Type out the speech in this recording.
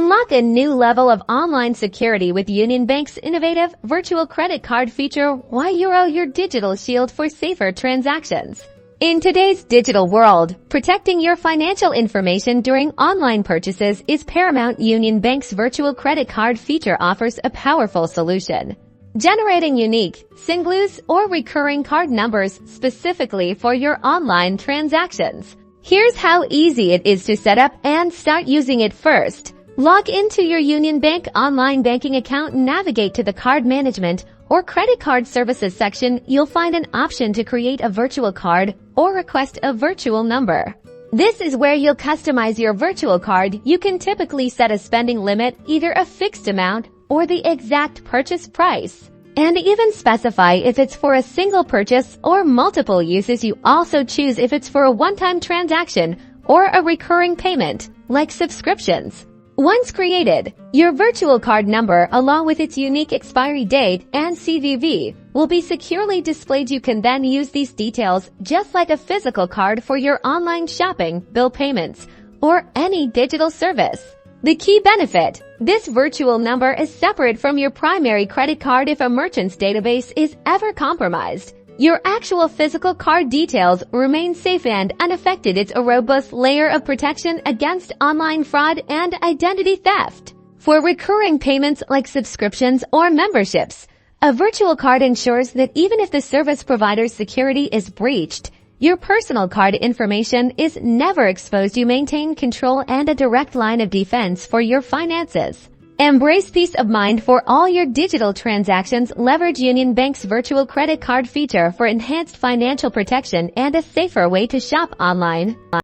Unlock a new level of online security with Union Bank's innovative virtual credit card feature, YOTO, your digital shield for safer transactions. In today's digital world, protecting your financial information during online purchases is paramount. Union Bank's virtual credit card feature offers a powerful solution, generating unique, singles, or recurring card numbers specifically for your online transactions. Here's how easy it is to set up and start using it. First, log into your Union Bank online banking account and navigate to the Card Management or Credit Card Services section. You'll find an option to create a virtual card or request a virtual number. This is where you'll customize your virtual card. You can typically set a spending limit, either a fixed amount or the exact purchase price, and even specify if it's for a single purchase or multiple uses. You also choose if it's for a one-time transaction or a recurring payment, like subscriptions. Once created, your virtual card number, along with its unique expiry date and CVV, will be securely displayed. You can then use these details just like a physical card for your online shopping, bill payments, or any digital service. The key benefit: this virtual number is separate from your primary credit card. If a merchant's database is ever compromised, your actual physical card details remain safe and unaffected. It's a robust layer of protection against online fraud and identity theft. For recurring payments like subscriptions or memberships, a virtual card ensures that even if the service provider's security is breached, your personal card information is never exposed. You maintain control and a direct line of defense for your finances. Embrace peace of mind for all your digital transactions. Leverage Union Bank's virtual credit card feature for enhanced financial protection and a safer way to shop online.